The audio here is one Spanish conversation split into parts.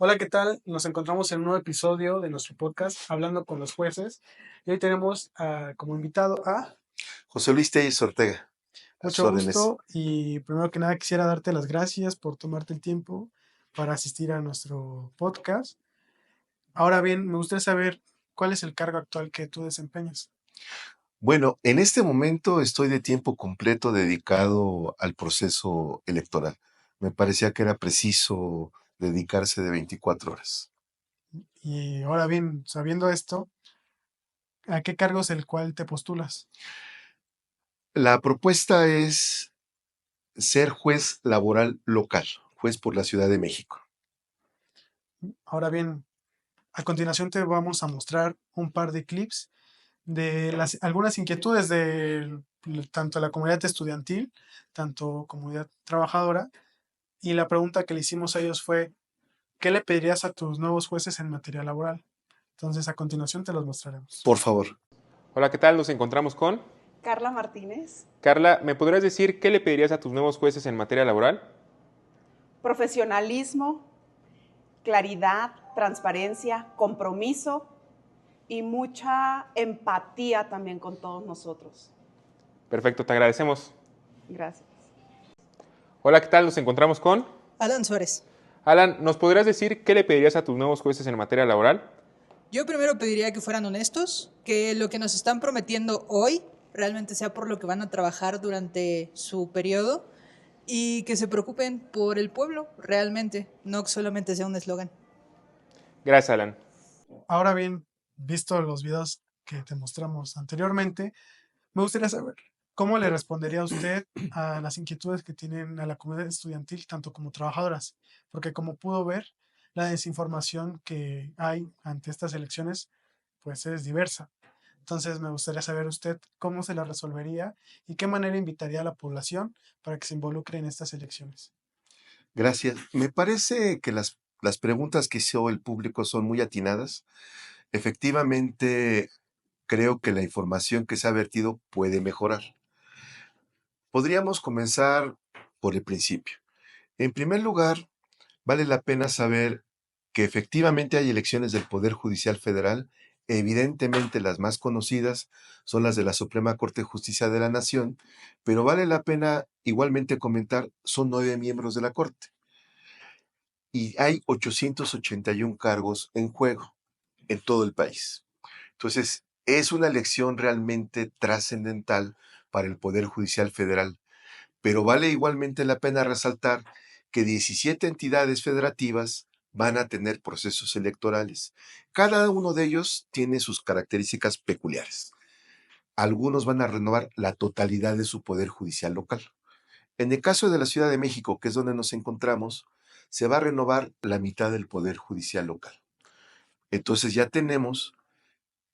Hola, ¿qué tal? Nos encontramos en un nuevo episodio de nuestro podcast Hablando con los jueces. Y hoy tenemos como invitado a José Luis Telles Ortega, a sus mucho órdenes. gusto y primero que nada quisiera darte las gracias por tomarte el tiempo para asistir a nuestro podcast. Ahora bien, me gustaría saber cuál es el cargo actual que tú desempeñas. Bueno, en este momento estoy de tiempo completo dedicado al proceso electoral. Me parecía que era preciso dedicarse de 24 horas. Y ahora bien, sabiendo esto, ¿a qué cargo es el cual te postulas? La propuesta es ser juez laboral local, juez por la Ciudad de México. Ahora bien, a continuación te vamos a mostrar un par de clips de algunas inquietudes de tanto la comunidad estudiantil, tanto comunidad trabajadora, y la pregunta que le hicimos a ellos fue, ¿qué le pedirías a tus nuevos jueces en materia laboral? Entonces, a continuación te los mostraremos. Por favor. Hola, ¿qué tal? Nos encontramos con Carla Martínez, Carla. ¿Me podrías decir qué le pedirías a tus nuevos jueces en materia laboral? profesionalismo, claridad, transparencia, compromiso y mucha empatía también con todos nosotros. Perfecto, te agradecemos. Gracias. Hola, ¿qué tal? Nos encontramos con Alan Suárez. Alan. ¿Nos podrías decir qué le pedirías a tus nuevos jueces en materia laboral? Yo primero pediría que fueran honestos, que lo que nos están prometiendo hoy realmente sea por lo que van a trabajar durante su periodo y que se preocupen por el pueblo realmente, no que solamente sea un eslogan. Gracias, Alan. Ahora bien, visto los videos que te mostramos anteriormente, me gustaría saber cómo le respondería usted a las inquietudes que tienen a la comunidad estudiantil, tanto como trabajadoras, porque como pudo ver, la desinformación que hay ante estas elecciones, pues es diversa. Entonces me gustaría saber usted cómo se la resolvería y qué manera invitaría a la población para que se involucre en estas elecciones. Gracias. Me parece que las preguntas que hizo el público son muy atinadas. Efectivamente, creo que la información que se ha vertido puede mejorar. Podríamos comenzar por el principio. En primer lugar, vale la pena saber que efectivamente hay elecciones del Poder Judicial Federal. Evidentemente las más conocidas son las de la Suprema Corte de Justicia de la Nación, pero vale la pena igualmente comentar, son 9 miembros de la Corte y hay 881 cargos en juego en todo el país. Entonces, es una elección realmente trascendental para el Poder Judicial Federal, pero vale igualmente la pena resaltar que 17 entidades federativas van a tener procesos electorales. Cada uno de ellos tiene sus características peculiares. Algunos van a renovar la totalidad de su poder judicial local. En el caso de la Ciudad de México, que es donde nos encontramos, se va a renovar la mitad del poder judicial local. Entonces ya tenemos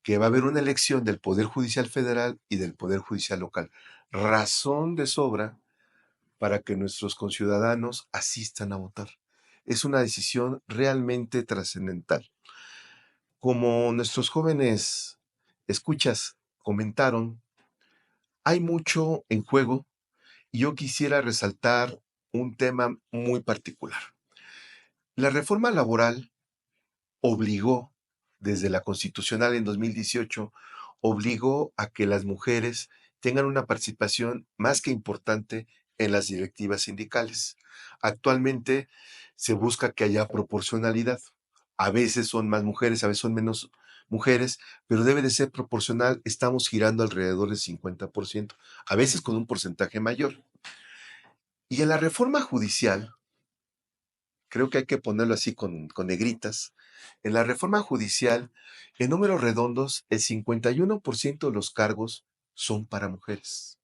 que va a haber una elección del Poder Judicial Federal y del Poder Judicial Local. Razón de sobra para que nuestros conciudadanos asistan a votar. Es una decisión realmente trascendental. Como nuestros jóvenes escuchas comentaron, hay mucho en juego y yo quisiera resaltar un tema muy particular. La reforma laboral obligó, desde la constitucional en 2018, obligó a que las mujeres tengan una participación más que importante en las directivas sindicales. Actualmente se busca que haya proporcionalidad. A veces son más mujeres, a veces son menos mujeres, pero debe de ser proporcional. Estamos girando alrededor del 50%, a veces con un porcentaje mayor. Y en la reforma judicial, creo que hay que ponerlo así con negritas. En la reforma judicial, en números redondos, el 51% de los cargos son para mujeres.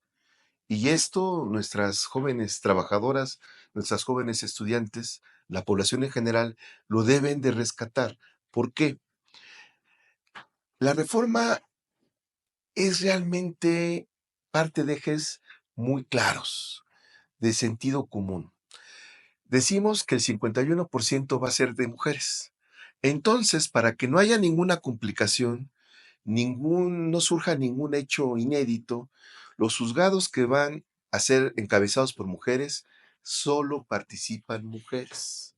Y esto, nuestras jóvenes trabajadoras, nuestras jóvenes estudiantes, la población en general, lo deben de rescatar. ¿Por qué? La reforma es realmente parte de ejes muy claros, de sentido común. Decimos que el 51% va a ser de mujeres. Entonces, para que no haya ninguna complicación, no surja ningún hecho inédito, los juzgados que van a ser encabezados por mujeres, solo participan mujeres.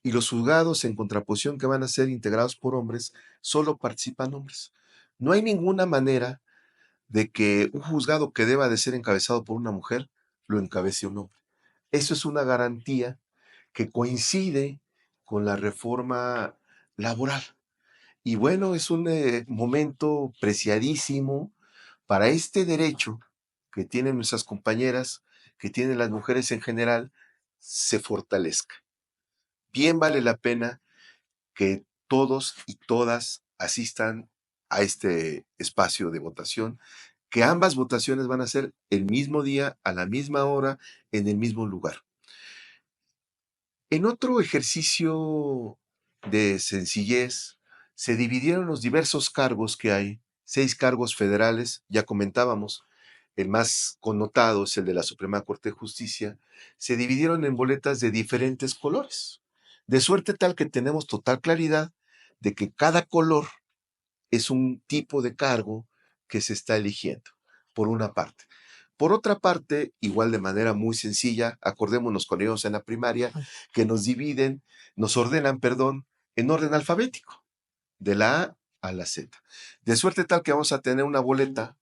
y los juzgados en contraposición que van a ser integrados por hombres, solo participan hombres. No hay ninguna manera de que un juzgado que deba de ser encabezado por una mujer lo encabece un hombre. Eso es una garantía que coincide con la reforma laboral. Y bueno, es un momento preciadísimo para este derecho que tienen nuestras compañeras, que tienen las mujeres en general, se fortalezca. Bien vale la pena que todos y todas asistan a este espacio de votación, que ambas votaciones van a ser el mismo día, a la misma hora, en el mismo lugar. En otro ejercicio de sencillez, se dividieron los diversos cargos que hay, 6 cargos federales, ya comentábamos, el más connotado es el de la Suprema Corte de Justicia, se dividieron en boletas de diferentes colores, de suerte tal que tenemos total claridad de que cada color es un tipo de cargo que se está eligiendo, por una parte. Por otra parte, igual de manera muy sencilla, acordémonos con ellos en la primaria, que nos ordenan, perdón, en orden alfabético, de la A a la Z. De suerte tal que vamos a tener una boleta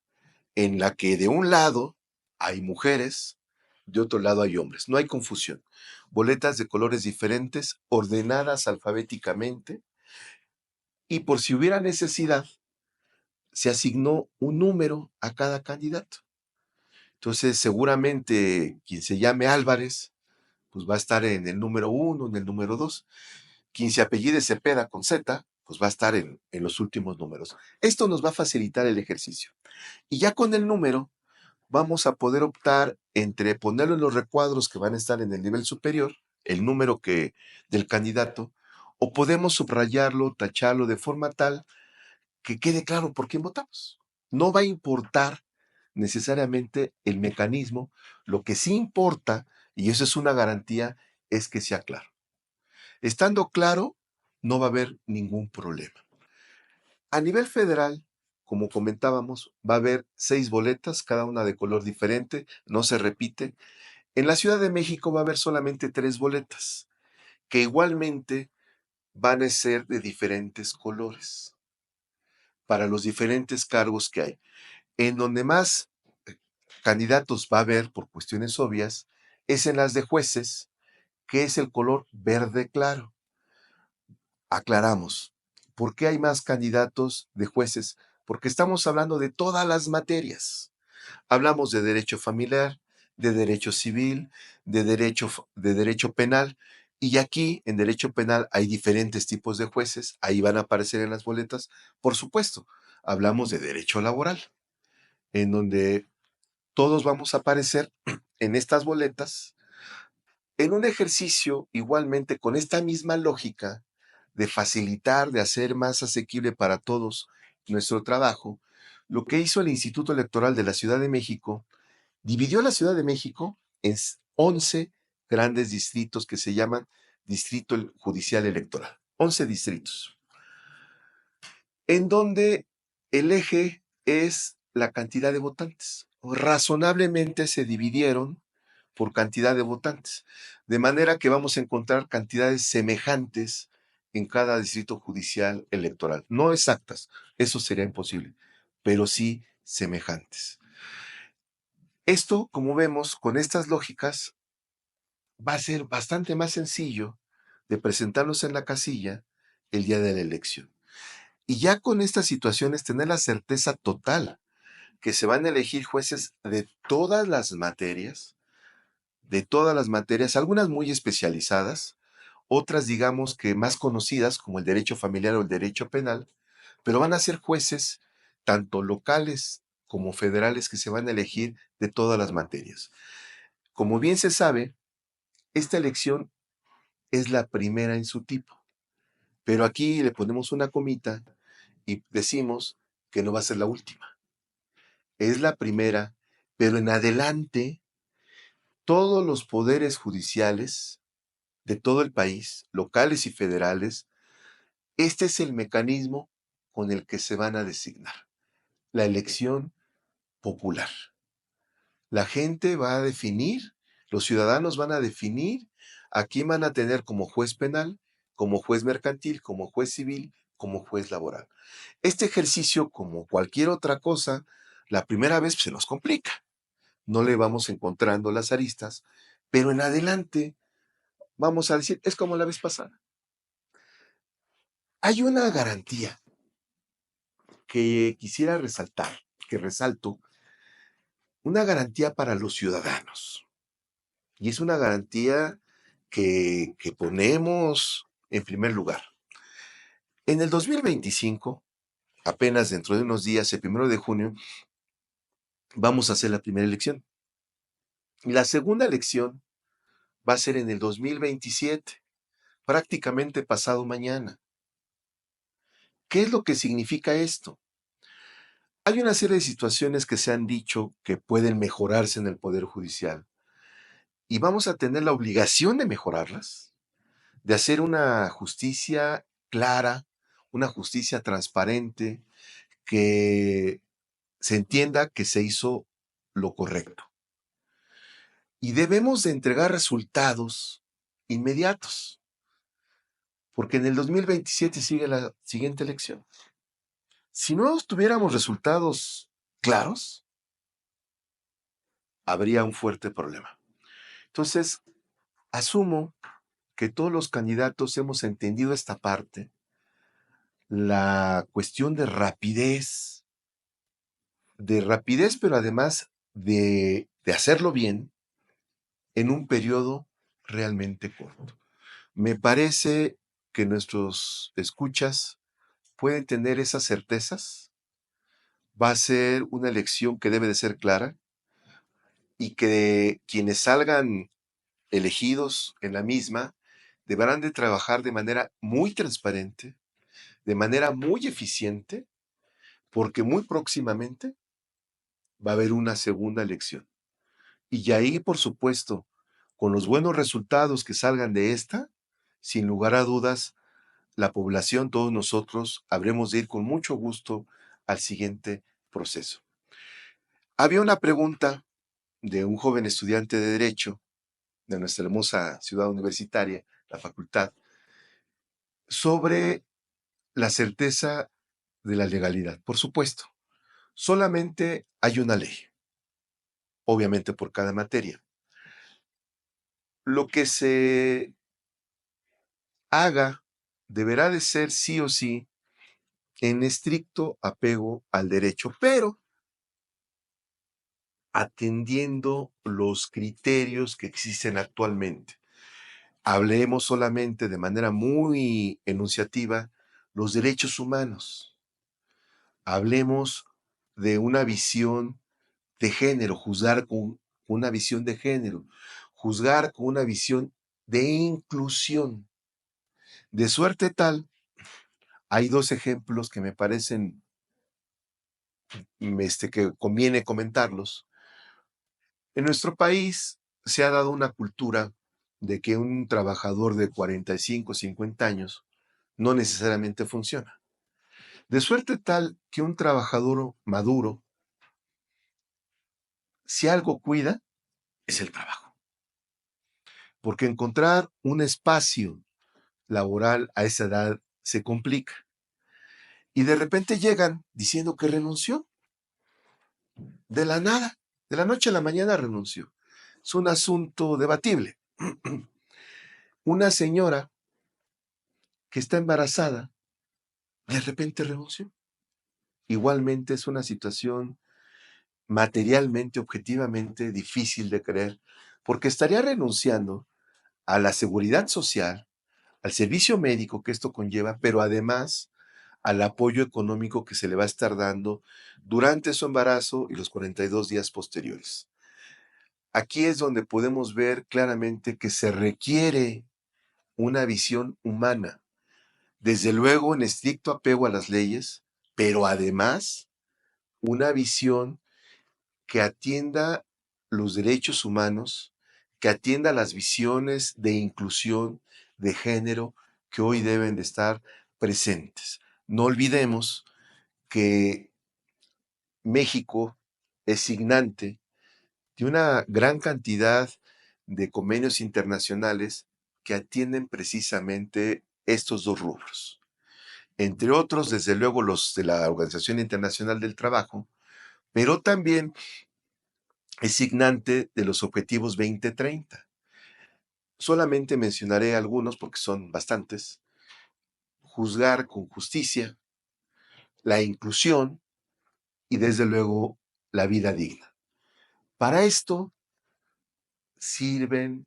en la que de un lado hay mujeres, de otro lado hay hombres. No hay confusión. Boletas de colores diferentes, ordenadas alfabéticamente, y por si hubiera necesidad, se asignó un número a cada candidato. Entonces, seguramente quien se llame Álvarez, pues va a estar en el número 1, en el número 2. Quien se apellide Cepeda con Z, pues va a estar en los últimos números. Esto nos va a facilitar el ejercicio. Y ya con el número, vamos a poder optar entre ponerlo en los recuadros que van a estar en el nivel superior, el número del candidato, o podemos subrayarlo, tacharlo de forma tal que quede claro por quién votamos. No va a importar necesariamente el mecanismo, lo que sí importa, y eso es una garantía, es que sea claro. Estando claro, no va a haber ningún problema. A nivel federal, como comentábamos, va a haber 6 boletas, cada una de color diferente, no se repite. En la Ciudad de México va a haber solamente 3 boletas, que igualmente van a ser de diferentes colores, para los diferentes cargos que hay. En donde más candidatos va a haber, por cuestiones obvias, es en las de jueces, que es el color verde claro. Aclaramos, ¿por qué hay más candidatos de jueces? Porque estamos hablando de todas las materias. Hablamos de derecho familiar, de derecho civil, de derecho penal, y aquí en derecho penal hay diferentes tipos de jueces, ahí van a aparecer en las boletas. Por supuesto, hablamos de derecho laboral, en donde todos vamos a aparecer en estas boletas, en un ejercicio igualmente con esta misma lógica de facilitar, de hacer más asequible para todos nuestro trabajo. Lo que hizo el Instituto Electoral de la Ciudad de México, dividió la Ciudad de México en 11 grandes distritos que se llaman Distrito Judicial Electoral. 11 distritos, en donde el eje es la cantidad de votantes. Razonablemente se dividieron por cantidad de votantes, de manera que vamos a encontrar cantidades semejantes en cada distrito judicial electoral. No exactas, eso sería imposible, pero sí semejantes. Esto, como vemos, con estas lógicas, va a ser bastante más sencillo de presentarlos en la casilla el día de la elección. Y ya con estas situaciones, tener la certeza total que se van a elegir jueces de todas las materias, algunas muy especializadas, otras digamos que más conocidas como el derecho familiar o el derecho penal, pero van a ser jueces tanto locales como federales que se van a elegir de todas las materias. Como bien se sabe, esta elección es la primera en su tipo, pero aquí le ponemos una comita y decimos que no va a ser la última. Es la primera, pero en adelante todos los poderes judiciales de todo el país, locales y federales, este es el mecanismo con el que se van a designar, la elección popular. La gente va a definir, los ciudadanos van a definir a quién van a tener como juez penal como juez mercantil, como juez civil, como juez laboral. Este ejercicio, como cualquier otra cosa, la primera vez se nos complica. No le vamos encontrando las aristas, pero en adelante vamos a decir, es como la vez pasada. Hay una garantía que quisiera resaltar, que resalto, una garantía para los ciudadanos. Y es una garantía que ponemos en primer lugar. En el 2025, apenas dentro de unos días, el 1 de junio, vamos a hacer la primera elección. Y la segunda elección va a ser en el 2027, prácticamente pasado mañana. ¿Qué es lo que significa esto? Hay una serie de situaciones que se han dicho que pueden mejorarse en el Poder Judicial y vamos a tener la obligación de mejorarlas, de hacer una justicia clara, una justicia transparente, que se entienda que se hizo lo correcto. Y debemos de entregar resultados inmediatos, porque en el 2027 sigue la siguiente elección. Si no tuviéramos resultados claros, habría un fuerte problema. Entonces, asumo que todos los candidatos hemos entendido esta parte, la cuestión de rapidez, pero además de hacerlo bien en un periodo realmente corto. Me parece que nuestros escuchas pueden tener esas certezas. Va a ser una elección que debe de ser clara y que quienes salgan elegidos en la misma deberán de trabajar de manera muy transparente, de manera muy eficiente, porque muy próximamente va a haber una segunda elección. Y ahí, por supuesto, con los buenos resultados que salgan de esta, sin lugar a dudas, la población, todos nosotros, habremos de ir con mucho gusto al siguiente proceso. Había una pregunta de un joven estudiante de Derecho de nuestra hermosa ciudad universitaria, la facultad, sobre la certeza de la legalidad. Por supuesto, solamente hay una ley, obviamente por cada materia. Lo que se haga deberá de ser sí o sí en estricto apego al derecho, pero atendiendo los criterios que existen actualmente. Hablemos solamente de manera muy enunciativa los derechos humanos. Hablemos de una visión de género, juzgar con una visión de género, juzgar con una visión de inclusión. De suerte tal, hay dos ejemplos que me parecen que conviene comentarlos. En nuestro país se ha dado una cultura de que un trabajador de 45, 50 años no necesariamente funciona. De suerte tal que un trabajador maduro, si algo cuida, es el trabajo. Porque encontrar un espacio laboral a esa edad se complica. Y de repente llegan diciendo que renunció. De la nada, de la noche a la mañana renunció. Es un asunto debatible. Una señora que está embarazada, de repente renunció. Igualmente es una situación materialmente, objetivamente difícil de creer, porque estaría renunciando a la seguridad social, al servicio médico que esto conlleva, pero además al apoyo económico que se le va a estar dando durante su embarazo y los 42 días posteriores. Aquí es donde podemos ver claramente que se requiere una visión humana, desde luego en estricto apego a las leyes, pero además una visión que atienda los derechos humanos, que atienda las visiones de inclusión, de género, que hoy deben de estar presentes. No olvidemos que México es signante de una gran cantidad de convenios internacionales que atienden precisamente estos dos rubros. Entre otros, desde luego, los de la Organización Internacional del Trabajo, pero también es signante de los Objetivos 2030. Solamente mencionaré algunos porque son bastantes. Juzgar con justicia, la inclusión y desde luego la vida digna. Para esto sirven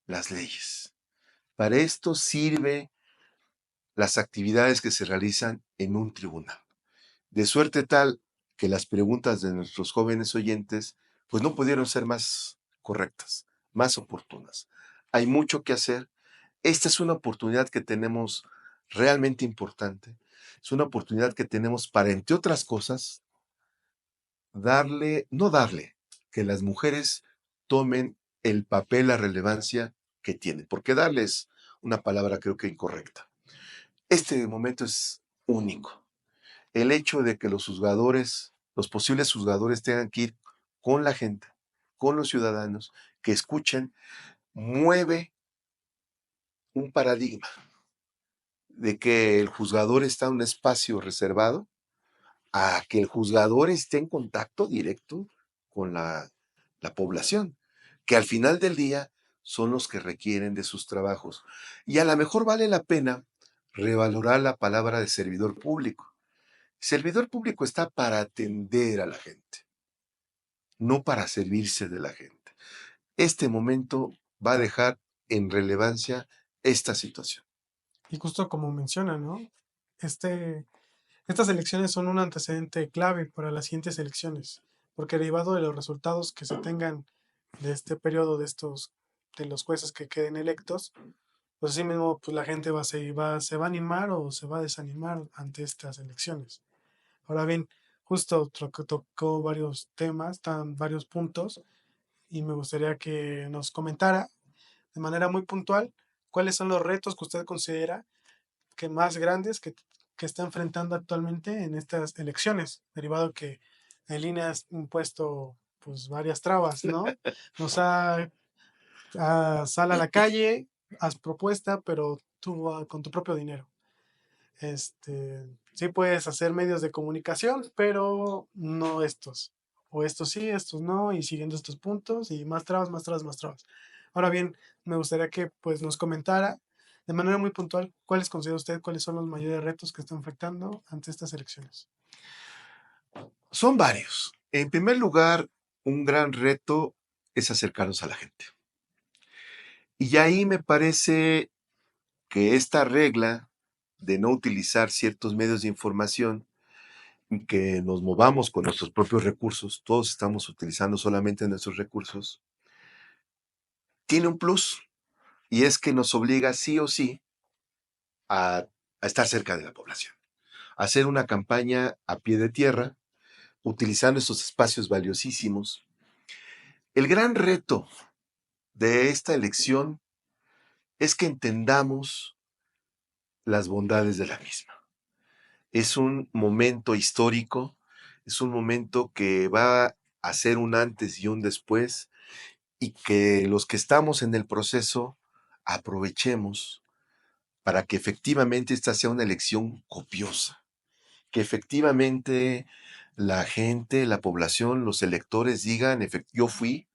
las leyes. Para esto sirven las actividades que se realizan en un tribunal. De suerte tal que las preguntas de nuestros jóvenes oyentes pues no pudieron ser más correctas, más oportunas. Hay mucho que hacer. Esta es una oportunidad que tenemos realmente importante. Es una oportunidad que tenemos para, entre otras cosas, que las mujeres tomen el papel, la relevancia que tienen, porque darles una palabra creo que incorrecta. Este momento es único. El hecho de que los juzgadores, los posibles juzgadores tengan que ir con la gente, con los ciudadanos, que escuchen, mueve un paradigma de que el juzgador está en un espacio reservado a que el juzgador esté en contacto directo con la población, que al final del día son los que requieren de sus trabajos. Y a lo mejor vale la pena revalorar la palabra de servidor público. Servidor público está para atender a la gente, no para servirse de la gente. Este momento va a dejar en relevancia esta situación. Y justo como menciona, ¿no? Estas elecciones son un antecedente clave para las siguientes elecciones, porque derivado de los resultados que se tengan de este periodo de los jueces que queden electos, pues así mismo pues la gente se va a animar o se va a desanimar ante estas elecciones. Ahora bien, justo tocó varios temas, varios puntos, y me gustaría que nos comentara de manera muy puntual cuáles son los retos que usted considera que más grandes que está enfrentando actualmente en estas elecciones, derivado que el INE ha impuesto pues varias trabas, ¿no? Nos sal a la calle, haz propuesta, pero tú con tu propio dinero. Sí puedes hacer medios de comunicación, pero no estos. O estos sí, estos no, y siguiendo estos puntos, y más trabas, más trabas, más trabas. Ahora bien, me gustaría que pues nos comentara de manera muy puntual cuáles considera usted, cuáles son los mayores retos que está enfrentando ante estas elecciones. Son varios. En primer lugar, un gran reto es acercarnos a la gente. Y ahí me parece que esta regla de no utilizar ciertos medios de información, que nos movamos con nuestros propios recursos, todos estamos utilizando solamente nuestros recursos, tiene un plus, y es que nos obliga sí o sí a estar cerca de la población, a hacer una campaña a pie de tierra, utilizando estos espacios valiosísimos. El gran reto de esta elección es que entendamos las bondades de la misma. Es un momento histórico, es un momento que va a ser un antes y un después, y que los que estamos en el proceso aprovechemos para que efectivamente esta sea una elección copiosa, que efectivamente la gente, la población, los electores digan, yo fui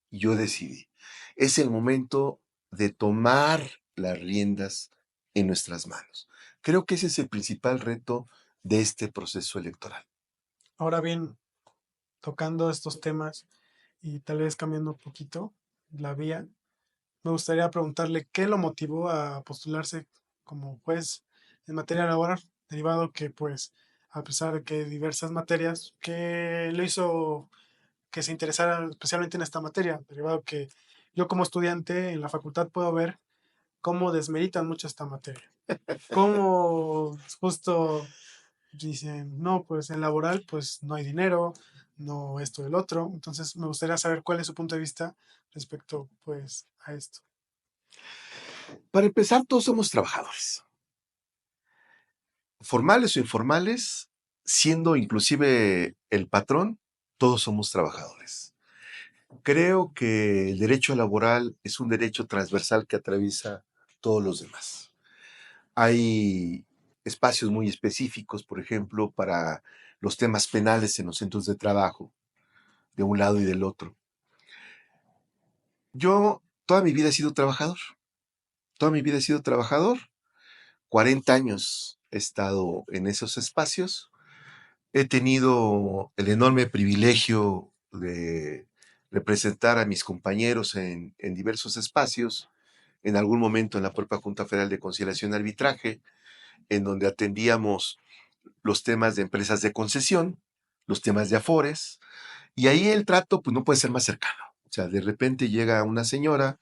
y yo decidí. Es el momento de tomar las riendas en nuestras manos. Creo que ese es el principal reto de este proceso electoral. Ahora bien, tocando estos temas y tal vez cambiando un poquito la vía, me gustaría preguntarle qué lo motivó a postularse como juez en materia laboral, derivado que pues a pesar de que diversas materias, ¿qué lo hizo que se interesara especialmente en esta materia? Derivado que yo como estudiante en la facultad puedo ver cómo desmeritan mucho esta materia. Cómo justo dicen, no, pues en laboral pues no hay dinero, no esto del otro. Entonces me gustaría saber cuál es su punto de vista respecto pues a esto. Para empezar, todos somos trabajadores, formales o informales, siendo inclusive el patrón, todos somos trabajadores. Creo que el derecho laboral es un derecho transversal que atraviesa todos los demás. Hay espacios muy específicos, por ejemplo, para los temas penales en los centros de trabajo, de un lado y del otro. Yo toda mi vida he sido trabajador, toda mi vida he sido trabajador, 40 años he estado en esos espacios, he tenido el enorme privilegio de representar a mis compañeros en diversos espacios, en algún momento en la propia Junta Federal de Conciliación y Arbitraje, en donde atendíamos los temas de empresas de concesión, los temas de afores, y ahí el trato pues no puede ser más cercano. O sea, de repente llega una señora,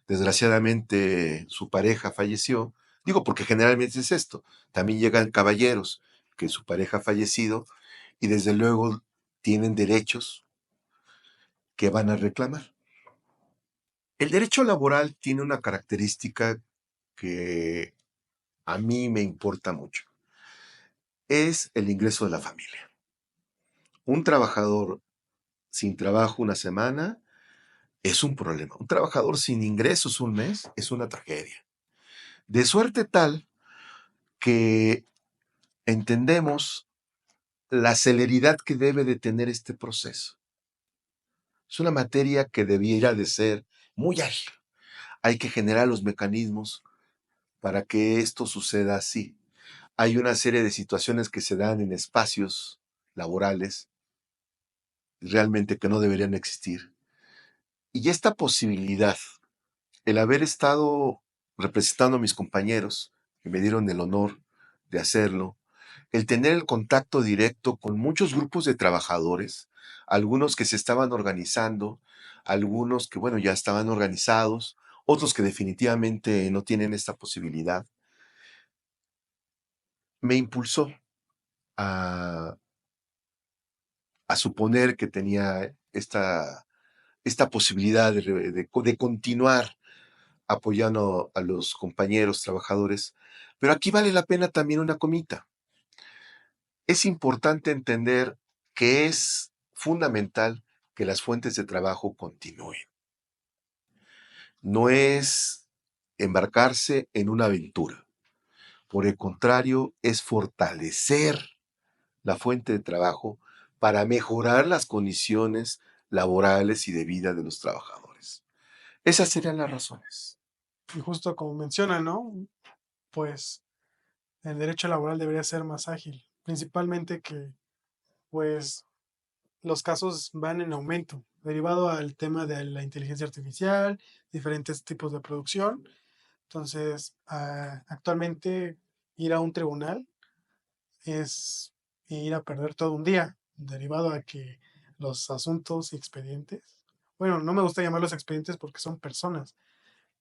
desgraciadamente su pareja falleció, digo porque generalmente es esto, también llegan caballeros que su pareja ha fallecido y desde luego tienen derechos que van a reclamar. El derecho laboral tiene una característica que a mí me importa mucho. Es el ingreso de la familia. Un trabajador sin trabajo una semana es un problema. Un trabajador sin ingresos un mes es una tragedia. De suerte tal que entendemos la celeridad que debe de tener este proceso. Es una materia que debiera de ser muy ágil. Hay que generar los mecanismos para que esto suceda así. Hay una serie de situaciones que se dan en espacios laborales realmente que no deberían existir. Y esta posibilidad, el haber estado representando a mis compañeros, que me dieron el honor de hacerlo, el tener el contacto directo con muchos grupos de trabajadores, algunos que se estaban organizando, algunos que, bueno, ya estaban organizados, otros que definitivamente no tienen esta posibilidad, me impulsó a, a suponer que tenía esta posibilidad de continuar apoyando a los compañeros trabajadores. Pero aquí vale la pena también una comita. Es importante entender que es fundamental que las fuentes de trabajo continúen. No es embarcarse en una aventura. Por el contrario, es fortalecer la fuente de trabajo para mejorar las condiciones laborales y de vida de los trabajadores. Esas serían las razones. Y justo como menciona, ¿no? Pues el derecho laboral debería ser más ágil, principalmente que pues los casos van en aumento, derivado al tema de la inteligencia artificial, diferentes tipos de producción. Entonces, actualmente ir a un tribunal es ir a perder todo un día, derivado a que los asuntos y expedientes, bueno, no me gusta llamarlos expedientes porque son personas.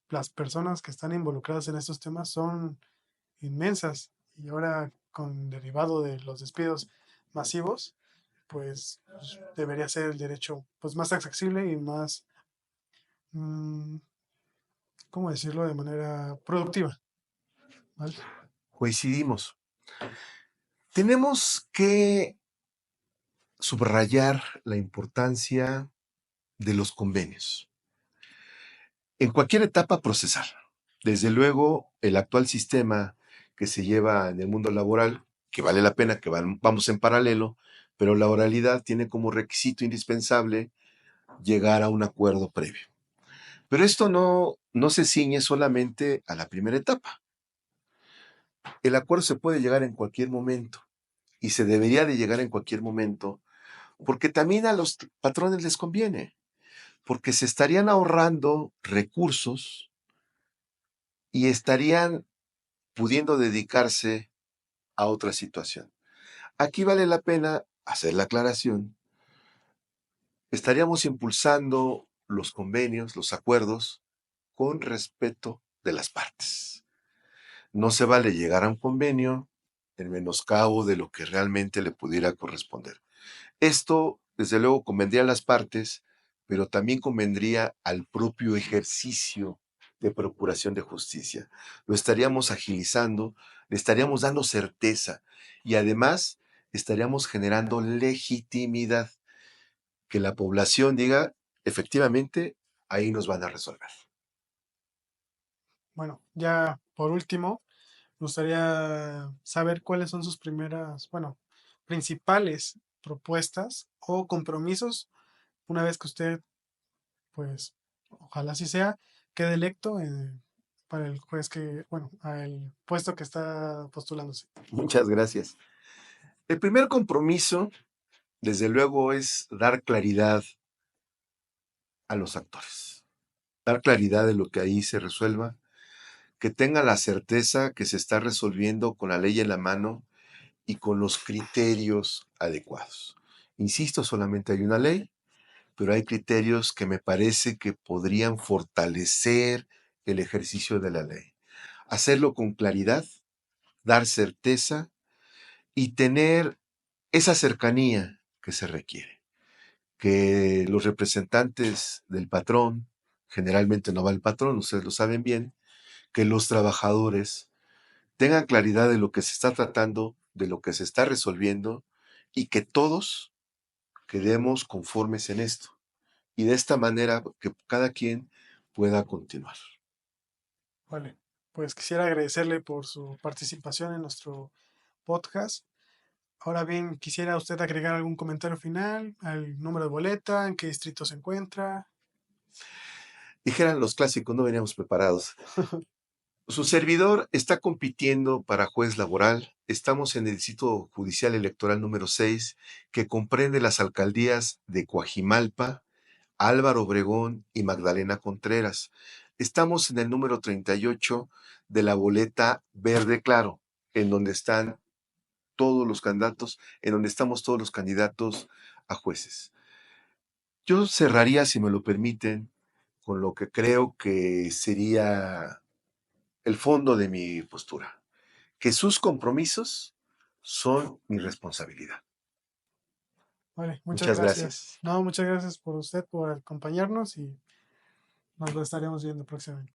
Las personas que están involucradas en estos temas son inmensas y ahora con derivado de los despidos masivos, pues debería ser el derecho pues más accesible y más, mm, ¿cómo decirlo? De manera productiva, ¿vale? Coincidimos. Tenemos que subrayar la importancia de los convenios en cualquier etapa procesal. Desde luego, el actual sistema que se lleva en el mundo laboral, que vale la pena que vamos en paralelo, pero la oralidad tiene como requisito indispensable llegar a un acuerdo previo. Pero esto no se ciñe solamente a la primera etapa. El acuerdo se puede llegar en cualquier momento y se debería de llegar en cualquier momento porque también a los patrones les conviene, porque se estarían ahorrando recursos y estarían pudiendo dedicarse a otra situación. Aquí vale la pena hacer la aclaración. Estaríamos impulsando los convenios, los acuerdos, con respeto de las partes. No se vale llegar a un convenio en menoscabo de lo que realmente le pudiera corresponder. Esto, desde luego, convendría a las partes, pero también convendría al propio ejercicio de procuración de justicia. Lo estaríamos agilizando, le estaríamos dando certeza y además estaríamos generando legitimidad, que la población diga, efectivamente, ahí nos van a resolver. Bueno, ya por último, Me gustaría saber cuáles son sus principales propuestas o compromisos una vez que usted, pues, ojalá así sea, quede electo para el juez al puesto que está postulándose. Muchas gracias. El primer compromiso, desde luego, es dar claridad a los actores. Dar claridad de lo que ahí se resuelva, que tengan la certeza que se está resolviendo con la ley en la mano y con los criterios adecuados. Insisto, solamente hay una ley, pero hay criterios que me parece que podrían fortalecer el ejercicio de la ley. Hacerlo con claridad, dar certeza y tener esa cercanía que se requiere. Que los representantes del patrón, generalmente no va el patrón, ustedes lo saben bien, que los trabajadores tengan claridad de lo que se está tratando, de lo que se está resolviendo y que todos quedemos conformes en esto. Y de esta manera que cada quien pueda continuar. Vale, pues quisiera agradecerle por su participación en nuestro podcast. Ahora bien, quisiera usted agregar algún comentario final, al número de boleta, en qué distrito se encuentra. Dijeran los clásicos, no veníamos preparados. Su servidor está compitiendo para juez laboral. Estamos en el Distrito Judicial Electoral número 6, que comprende las alcaldías de Coajimalpa, Álvaro Obregón y Magdalena Contreras. Estamos en el número 38 de la boleta verde claro, en donde están todos los candidatos, en donde estamos todos los candidatos a jueces. Yo cerraría, si me lo permiten, con lo que creo que sería el fondo de mi postura, que sus compromisos son mi responsabilidad. Vale, muchas Muchas gracias. gracias. No, muchas gracias por usted, por acompañarnos y nos lo estaremos viendo próximamente.